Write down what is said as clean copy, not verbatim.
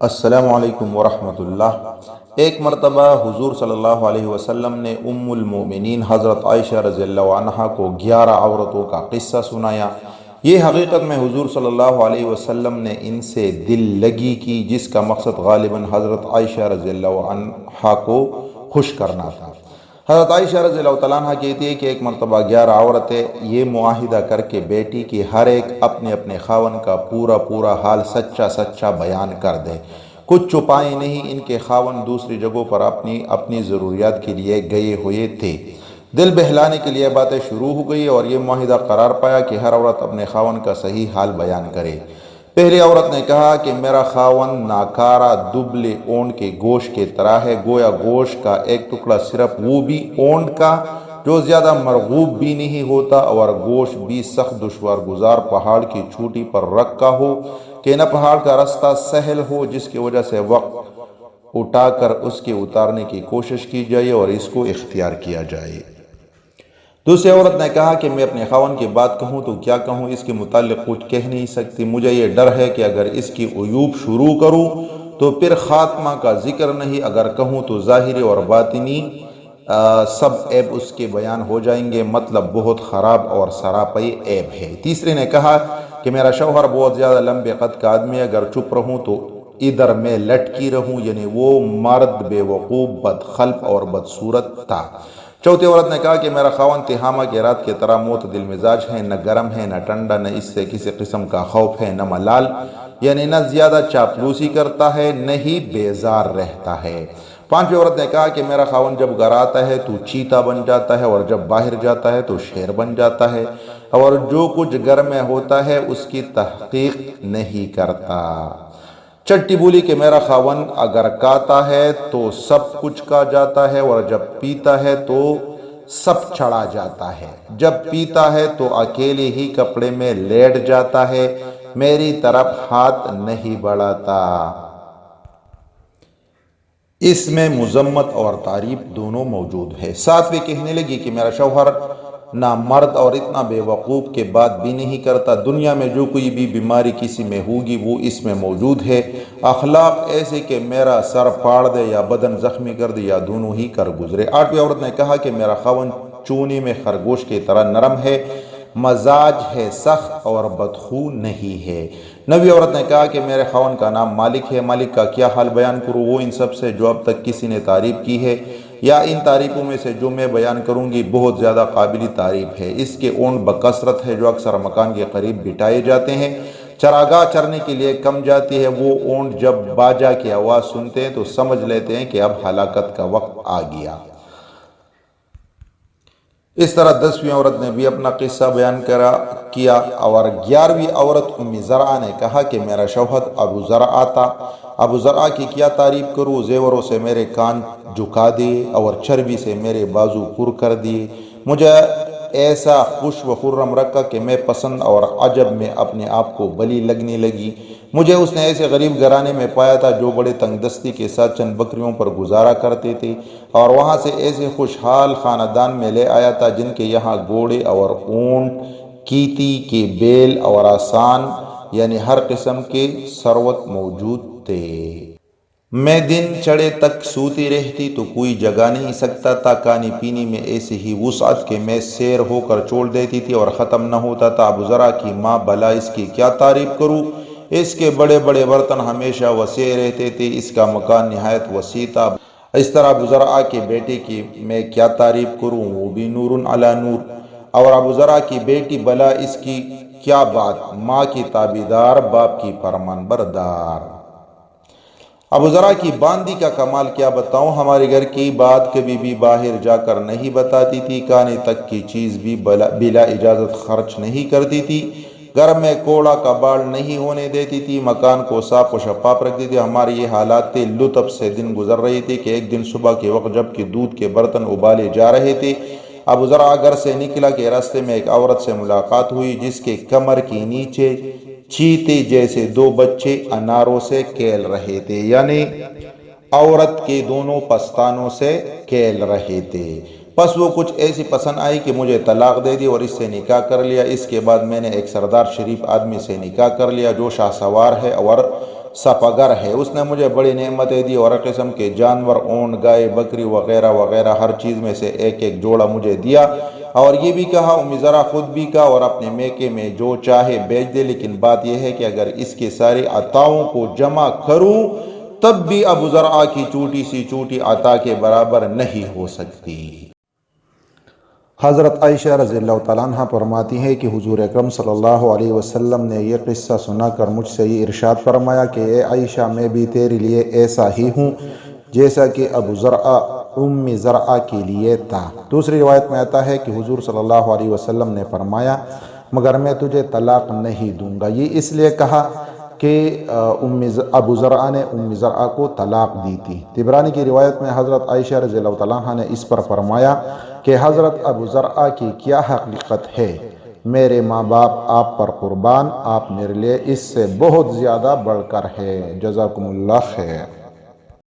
السلام علیکم ورحمۃ اللہ۔ ایک مرتبہ حضور صلی اللہ علیہ وسلم نے ام المومنین حضرت عائشہ رضی اللہ عنہا کو 11 عورتوں کا قصہ سنایا۔ یہ حقیقت میں حضور صلی اللہ علیہ وسلم نے ان سے دل لگی کی، جس کا مقصد غالباً حضرت عائشہ رضی اللہ عنہا کو خوش کرنا تھا۔ حضرت عائشہ رضی اللہ تعالیٰ عنہ کہتی ہے کہ ایک مرتبہ 11 عورتیں یہ معاہدہ کر کے بیٹھی کہ ہر ایک اپنے اپنے خاوند کا پورا حال سچا بیان کر دے، کچھ چھپائے نہیں۔ ان کے خاوند دوسری جگہوں پر اپنی ضروریات کے لیے گئے ہوئے تھے۔ دل بہلانے کے لیے باتیں شروع ہو گئی اور یہ معاہدہ قرار پایا کہ ہر عورت اپنے خاوند کا صحیح حال بیان کرے۔ پہلی عورت نے کہا کہ میرا خاوند ناکارہ دبلے اونٹ کے گوشت کی طرح ہے، گویا گوشت کا ایک ٹکڑا صرف وہ بھی اونٹ کا جو زیادہ مرغوب بھی نہیں ہوتا، اور گوشت بھی سخت دشوار گزار پہاڑ کی چوٹی پر رکھا ہو کہ نہ پہاڑ کا راستہ سہل ہو، جس کی وجہ سے وقت اٹھا کر اس کے اتارنے کی کوشش کی جائے اور اس کو اختیار کیا جائے۔ دوسری عورت نے کہا کہ میں اپنے خاوند کی بات کہوں تو کیا کہوں، اس کے متعلق کچھ کہہ نہیں سکتی۔ مجھے یہ ڈر ہے کہ اگر اس کی عیوب شروع کروں تو پھر خاتمہ کا ذکر نہیں، اگر کہوں تو ظاہری اور باطنی سب عیب اس کے بیان ہو جائیں گے، مطلب بہت خراب اور سراپے عیب ہے۔ تیسری نے کہا کہ میرا شوہر بہت زیادہ لمبے قد کا آدمی ہے، اگر چپ رہوں تو ادھر میں لٹکی رہوں، یعنی وہ مرد بے وقوف، بدخلق اور بدصورت تھا۔ چوتھی عورت نے کہا کہ میرا خاوند تہامہ کی رات کی طرح معتدل مزاج ہے، نہ گرم ہے نہ ٹھنڈا، نہ اس سے کسی قسم کا خوف ہے، نہ ملال، یعنی نہ زیادہ چاپلوسی کرتا ہے نہ ہی بیزار رہتا ہے۔ پانچویں عورت نے کہا کہ میرا خاوند جب گھر آتا ہے تو چیتا بن جاتا ہے، اور جب باہر جاتا ہے تو شیر بن جاتا ہے، اور جو کچھ گھر میں ہوتا ہے اس کی تحقیق نہیں کرتا۔ چٹی بولی کہ میرا خاوند اگر کاتا ہے تو سب کچھ کا جاتا ہے، اور جب پیتا ہے تو سب چڑھا جاتا ہے، جب پیتا ہے تو اکیلے ہی کپڑے میں لیٹ جاتا ہے، میری طرف ہاتھ نہیں بڑھاتا۔ اس میں مذمت اور تعریف دونوں موجود ہے۔ ساتویں کہنے لگی کہ میرا شوہر نہ مرد اور اتنا بے وقوف کے بات بھی نہیں کرتا، دنیا میں جو کوئی بھی بیماری کسی میں ہوگی وہ اس میں موجود ہے، اخلاق ایسے کہ میرا سر پھاڑ دے یا بدن زخمی کر دے یا دونوں ہی کر گزرے۔ آٹھویں عورت نے کہا کہ میرا خاوند چونے میں خرگوش کی طرح نرم ہے، مزاج ہے سخت اور بدخو نہیں ہے۔ نویں عورت نے کہا کہ میرے خاوند کا نام مالک ہے، مالک کا کیا حال بیان کروں، وہ ان سب سے جو اب تک کسی نے تعریف کی ہے، یا ان تعریفوں میں سے جو میں بیان کروں گی بہت زیادہ قابل تعریف ہے۔ اس کے اونٹ بکثرت ہے جو اکثر مکان کے قریب بٹھائے جاتے ہیں، چراگاہ چرنے کے لیے کم جاتی ہے، وہ اونٹ جب باجا کی آواز سنتے ہیں تو سمجھ لیتے ہیں کہ اب ہلاکت کا وقت آ گیا۔ اس طرح 10ویں عورت نے بھی اپنا قصہ بیان کیا، اور 11ویں عورت ام زرعہ نے کہا کہ میرا شوہر ابو زرعہ تھا، ابو زرعہ کی کیا تعریف کروں، زیوروں سے میرے کان جھکا دیے اور چربی سے میرے بازو پر کر دیے، مجھے ایسا خوش و خرم رکھا کہ میں پسند اور عجب میں اپنے آپ کو بلی لگنے لگی۔ مجھے اس نے ایسے غریب گھرانے میں پایا تھا جو بڑے تنگ دستی کے ساتھ چند بکریوں پر گزارا کرتے تھے، اور وہاں سے ایسے خوشحال خاندان میں لے آیا تھا جن کے یہاں گھوڑے اور اونٹ، کیتی کے بیل اور آسان، یعنی ہر قسم کے ثروت موجود تھے۔ میں دن چڑھے تک سوتی رہتی تو کوئی جگا نہیں سکتا تھا، کھانے پینے میں ایسے ہی وسعت کہ میں سیر ہو کر چھوڑ دیتی تھی اور ختم نہ ہوتا تھا۔ ابو زرعہ کی ماں بھلا اس کی کیا تعریف کروں، اس کے بڑے بڑے برتن ہمیشہ وسیع رہتے تھے، اس کا مکان نہایت وسیع تھا۔ اس طرح ابو زرعہ کے بیٹے کی میں کیا تعریف کروں، وہ بھی نور علی نور، اور ابو زرعہ کی بیٹی بھلا اس کی کیا بات، ماں کی تابعدار، باپ کی فرمان بردار۔ ابو زرعہ کی باندی کا کمال کیا بتاؤں، ہمارے گھر کی بات کبھی بھی باہر جا کر نہیں بتاتی تھی، کھانے تک کی چیز بھی بلا اجازت خرچ نہیں کرتی تھی، گھر میں کوڑا کباڑ نہیں ہونے دیتی تھی، مکان کو صاف و شفاف رکھتی تھی۔ ہمارے یہ حالات تھے، لطف سے دن گزر رہے تھے کہ ایک دن صبح کے وقت جب کہ دودھ کے برتن ابالے جا رہے تھے، ابو زرعہ گھر سے نکلا کہ راستے میں ایک عورت سے ملاقات ہوئی جس کے کمر کے نیچے چیتے جیسے 2 بچے اناروں سے کھیل رہے تھے، یعنی عورت کے دونوں پستانوں سے کھیل رہے تھے۔ بس وہ کچھ ایسی پسند آئی کہ مجھے طلاق دے دی اور اس سے نکاح کر لیا۔ اس کے بعد میں نے ایک سردار شریف آدمی سے نکاح کر لیا جو شاہ سوار ہے اور سپگر ہے، اس نے مجھے بڑی نعمتیں دی اور ہر قسم کے جانور، اونٹ، گائے، بکری وغیرہ وغیرہ ہر چیز میں سے ایک ایک جوڑا مجھے دیا، اور یہ بھی کہا ام زرع خود بھی کہا اور اپنے میکے میں جو چاہے بیچ دے، لیکن بات یہ ہے کہ اگر اس کے سارے عطاؤں کو جمع کروں تب بھی ابو زرع کی چھوٹی سی چھوٹی عطا کے برابر نہیں ہو سکتی۔ حضرت عائشہ رضی اللہ تعالیٰ عنہ فرماتی ہے کہ حضور اکرم صلی اللہ علیہ وسلم نے یہ قصہ سنا کر مجھ سے یہ ارشاد فرمایا کہ اے عائشہ، میں بھی تیرے لیے ایسا ہی ہوں جیسا کہ ابو زرع ام زرع کے لیے تھا۔ دوسری روایت میں آتا ہے کہ حضور صلی اللہ علیہ وسلم نے فرمایا مگر میں تجھے طلاق نہیں دوں گا۔ یہ اس لیے کہا کہ ابو زرع نے ام زرع کو طلاق دی تھی۔ طبرانی کی روایت میں حضرت عائشہ رضی اللہ تعالیٰ عنہ نے اس پر فرمایا کہ حضرت ابو زرع کی کیا حقیقت ہے، میرے ماں باپ آپ پر قربان، آپ میرے لیے اس سے بہت زیادہ بڑھ کر ہے۔ جزاکم اللہ خیر۔